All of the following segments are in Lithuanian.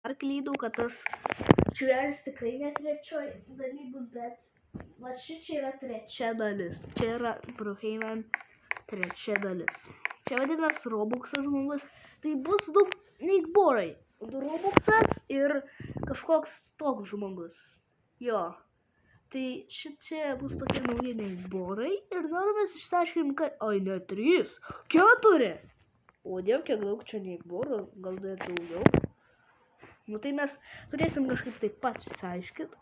Ar klydau, kad tas čiuvelis tikrai ne trečioj daly bus, bet va čia yra trečia dalis. Čia yra Brookhaven trečia dalis. Čia vadinasi Robuxas žmogus. Tai bus du Neikborai. Robuxas ir kažkoks toks žmogus. Jo. Tai šitie bus tokie nauji Neikborai. Ir norime išsiaiškinti, kad... Oi, ne 3, 4. O diev, kiek daug čia Neikborų. Gal dar daugiau. Nu tai mes turėsim kažkaip taip pat išsiaiškinti,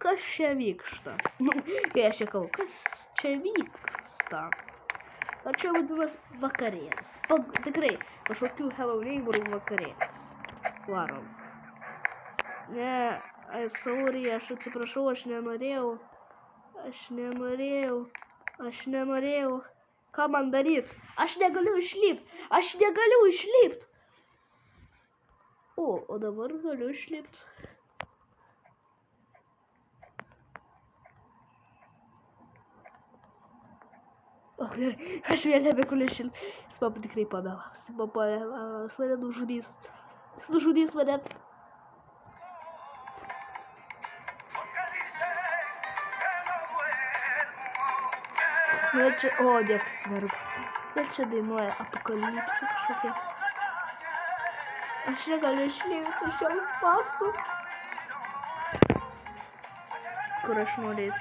kas čia vyksta. Nu, kai aš čia kalbu, kas čia vyksta. Ar čia vadinamas vakarėlis. Tikrai, kažkokių Hello Neighborų vakarėlis. Varom. Ne, sorry, aš atsiprašau, aš nenorėjau. Ką man daryt? Aš negaliu išlipt. O dabar galiu išlipti. O gerai, aš vėl nebegaliu išlipti. Jis man tikrai pamelas. Jis mane nužudys. Jis nužudys mane. Ir čia, o dėk, nervų. Ir čia dainuoja apokalipsė kažkokia. Aš negaliu išlipti iš šios spąstų. Kur aš norėt?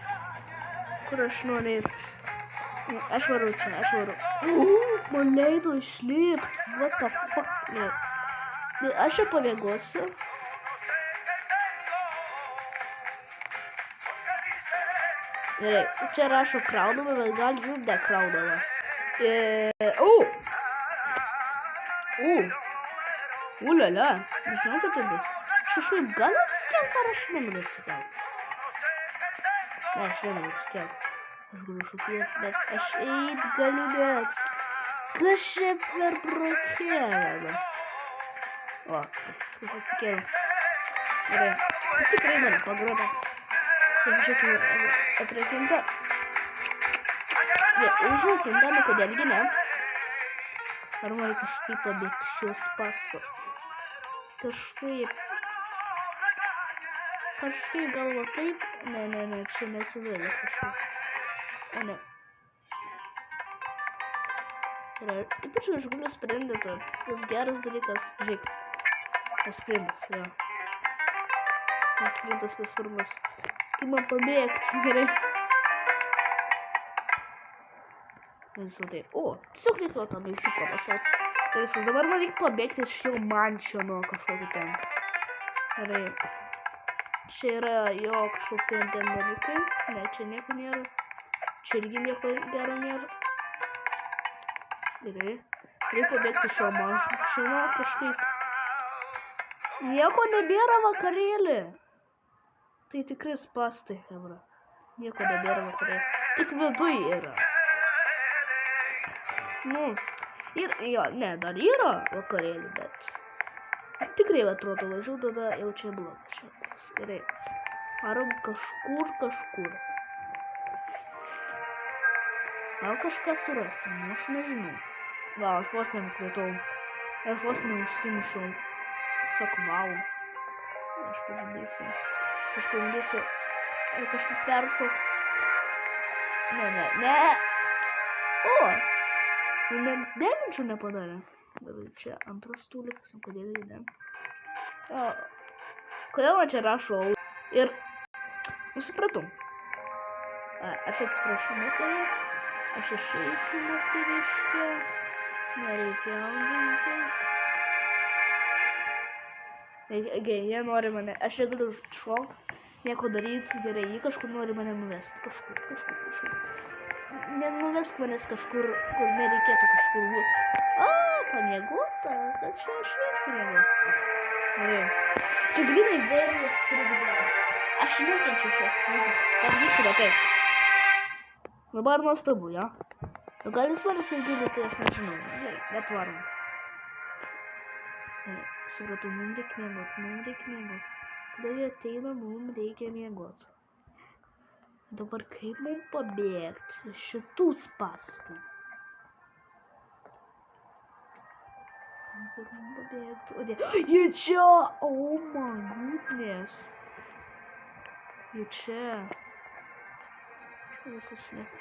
Aš varu čia. Man leido išlipti. What the fuck? Ne. Aš čia pamiegosiu. Gerai, čia rašo kraudama, bet gal jų nekraudama. Ulala, nežinau, kad tai bus. Aš gal atsikelt, ar aš nenoriu atsikelt? Ne, aš nenoriu atsikelt. Aš galiu šokėti, bet aš eit galiu net. Kas čia per Brookhavenas? O, viskas atsikėliau. Gerai, jis tikrai mane pagrobė. Taip, žiūrėkime, atrakinta. Užrakinta, nu kodėlgi ne? Ar nori kažkaip pabėgti šios pasto? Kažkaip galvo taip. Ne, čia neatsidarys kažkaip. O ne. Ypač aš galiu sprendyti, tas geras dalykas. Žiūrėk. Tas sprendas, jo. Tas sprendas tas svarbus. Kaip man pabėgti, gerai. Visų taip. O, tiesiog reikėjo tą baisiuką pasauti. Tai viskas, dabar man reikia pabėgti iš jau mančio nuo kažkokį ten. Gerai. Čia yra jo kažkokie ten dalykai. Ne, čia nieko nėra. Čia irgi nieko gero nėra. Gerai. Reikia pabėgti iš jo mančio nuo kažkaip. Nieko nebėra vakarėlį. Tai tikrai spastai, hebra. Nieko nebėra vakarėlį. Tik viduj yra. Nu, ir jo, ne, dar yra vakarėlį, bet tikrai atrodo važiuoju, tada jau čia blogas. Gerai, varom kažkur. Gal kažką surasim, aš nežinau. Va, aš vos nenukritau. Aš vos neužsimušau. Tiesiog vau. Aš pabandysiu kažkaip peršokti. Ne. O! Deminčių nepadarė. Bet čia antras stūlikas, kodėl jį ne? Kodėl man čia rašo? Ir... Nusipratau. Aš atsiprašau moterį. Aš išeisiu moteriškę. Nereikia augintis. Jie nori mane. Aš negaliu šokti. Nieko daryti. Gerai, jie kažkur nori mane nuvesti. Kažkur. Nenuvesk manęs kažkur, kur nereikėtų kažkur būti. Pamiegota, kad čia šviesti mėgos. Čia grinai vėlės trikdė. Aš nekenčiu šios muzikos. Pavyzdys yra taip. Dabar nuostabu, ja? Gal jis manęs negirdi, tai aš nežinau. Gerai, bet varom. Supratau, mums reikia miegot. Kada jie ateina, mums reikia miegot. Dabar kaip mums pabėgti iš šitų spąstų? Kur man pabėgti? O Dieve. Jie čia! Oh my goodness. Jie čia. Visas šneka.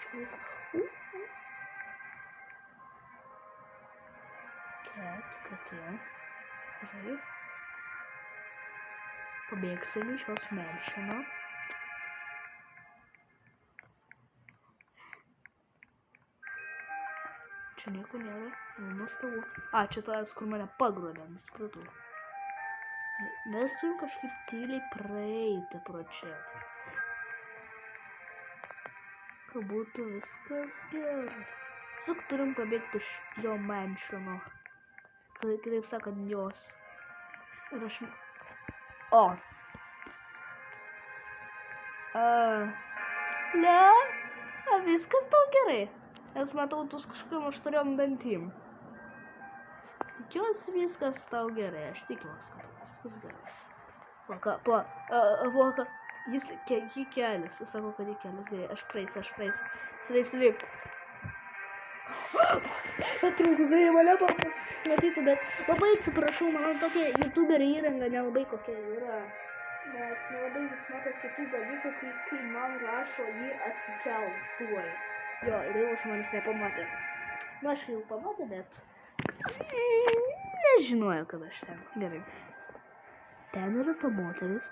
Katė. Gerai. Pabėgsime iš jos menšino. Čia nieko nėra. Nuostabu. Čia tas, kur mane pagrobė, nusipratau. Mes turim kažkaip tyliai praeiti pro čia. Kad būtų viskas gerai. Tiesiog turim pabėgti iš jo menšino. Kitaip sakant, jos. Ir aš... Ne? Viskas tau gerai. Nes matau, tu kažkokiam aštriom dantim. Tikiuosi viskas tau gerai. Aš tikiuosi, kad viskas gerai. Plaka. Jis kelias. Jis sako, kad kelias gerai. Aš praeisiu. Sleip. Atrūkų, gerai mane matytų, bet labai atsiprašau, man tokia youtuberio įranga nelabai kokia yra. Nes nelabai vis matot kitų dalykų, kai man rašo, jį atsikels tuoj. Jo, ir jau manęs nepamatė. Aš jau pamatė, bet nežinojo, kad aš ten. Gerai. Ten yra ta moteris.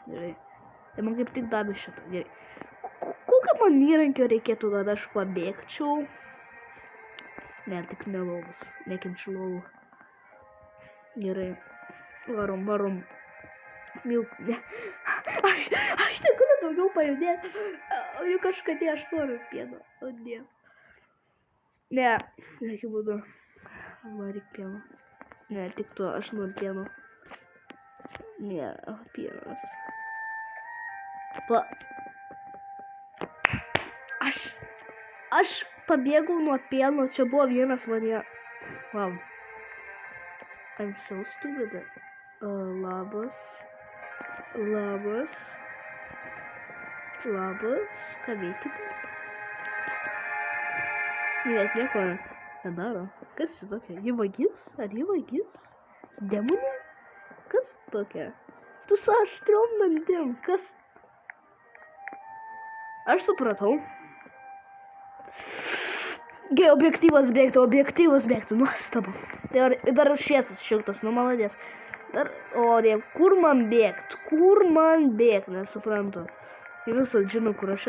Gerai. Ir man kaip tik davė šitą. Gerai. Kokią man įrankio reikėtų, kad aš pabėgčiau? Ne, tik ne lovus. Nekenčiu lovų. Gerai. Varom. Milk. Ne. Aš negaliu daugiau pajudėti. Juk kažkadė aš noriu pieno. O Dieve. Ne. Jokiu būdu. Man reikia pieno. Ne, tik to. Aš noriu pieno. Ne, pienas. Aš pabėgau nuo pieno. Čia buvo vienas mane. Wow. I'm so stupid. Labas. Ką veikite? Net nieko nedaro. Kas čia tokia? Ji vagis? Ar ji vagis? Demonė? Kas tokia? Tu su aštriom dantim. Kas? Aš supratau. Objektyvas bėgtų. Nuostabu. Dar šviesas šiltas, maladės. O Dieve, kur man bėgt? Nesuprantu. Jie visą žino, kur aš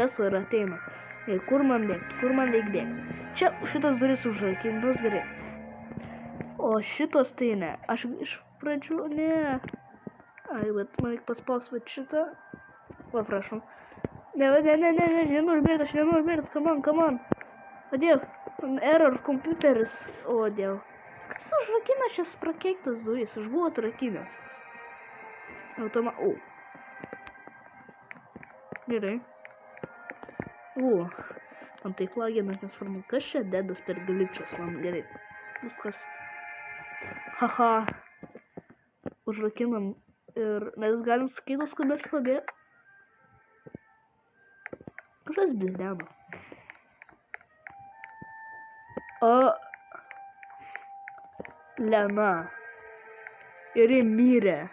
esu, ir ateina. Kur man reik bėgti? Čia šitas duris užrakintos, gerai. O šitos tai ne. Aš iš pradžių, ne. Bet man reik paspausti šitą. Va, prašom. Ne, aš nenoriu mirt, come on. O Dieve, error kompiuteris. O Dieve. Kas užrakina šias prakeiktas duris? Aš buvau atrakinęs. Gerai. Man taip lagina, nesvarbu. Kas čia dedas per glitchas man? Gerai. Viskas. Haha. Užrakinam. Ir mes galim sakyti, kad mes pabėg. Kažkas bildeno. Lena. Ir ji mirė.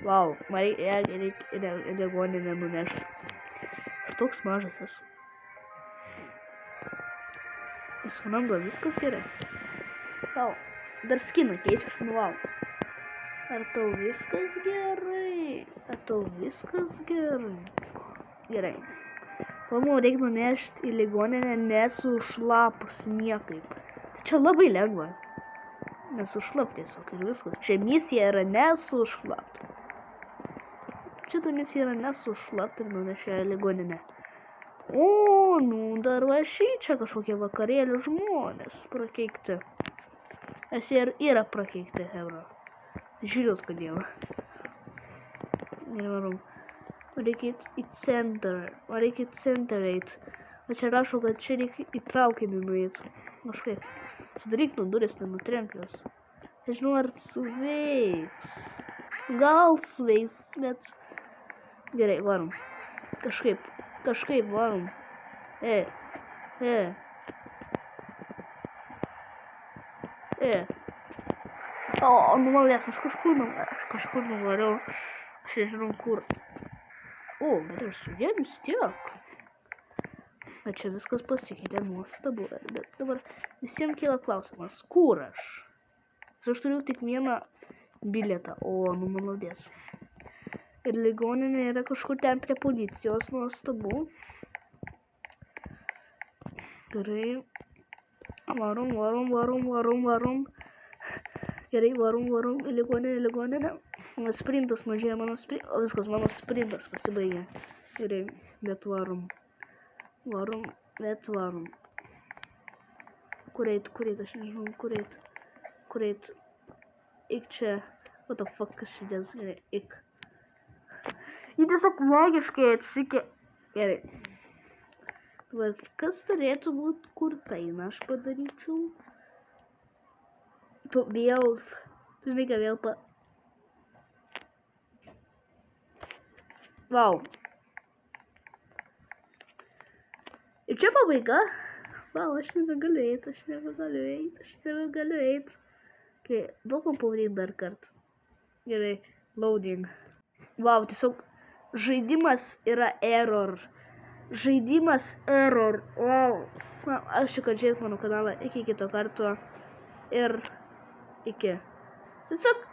Wow, man reikia ligoninę nunešti. Aš toks mažas esu. Visonamdo, viskas gerai. Wow, dar skiną keičiasi, wow. Ar tau viskas gerai? Gerai. Manau, reikia nunešti į ligoninę nesušlapus niekaip. Tai čia labai lengva. Nesušlap tiesiog ir viskas. Čia misija yra nesušlapti. Šitą misiją yra nesušlapti ir nunešė į ligoninę. Dar va čia kažkokie vakarėlių žmonės prakeikti. Nes jie yra prakeikti, hebra. Žiūrės, kodėl. Nevarom. Reikia į centrą eit. O čia rašo, kad čia reikia į traukinį nueiti. Kažkaip. Atsidaryk nuo duris, nenutrenk jos. Nežinau, ar suveiks. Gal suveiks, bet... Gerai, varom. Kažkaip varom. O, numalės, aš kažkur nuvariau. Aš nežinau kur. O, bet aš su jie vis tiek. Bet čia viskas pasikeitė, nuostabu. Bet dabar visiems kyla klausimas, kur aš? Aš turiu tik vieną bilietą. O, nu maladės. Ir ligoninė yra kažkur ten prie policijos, nuostabu. Gerai. Varom. Gerai, varom į ligoninę. Mano sprintas mažėja, o viskas, mano sprintas pasibaigė. Gerai, bet varom. Kur eit, aš nežinau, kur eit. Ik čia. What the fuck, kas šiandien, gerai, ik. Jį tiesiog logiškai atsikė. Gerai. Dabar, kas turėtų būti, kur tai, aš padaryčiau. Tu žinai, ką vėl Vau. Ir čia pabaiga. Vau, aš nebegaliu eit. Okay, duok man pavadinti dar kartą. Gerai, loading. Vau, tiesiog žaidimas yra error. Vau. Ačiū, kad žiūrėt mano kanalą. Iki kito karto. Ir iki. Tiesiog.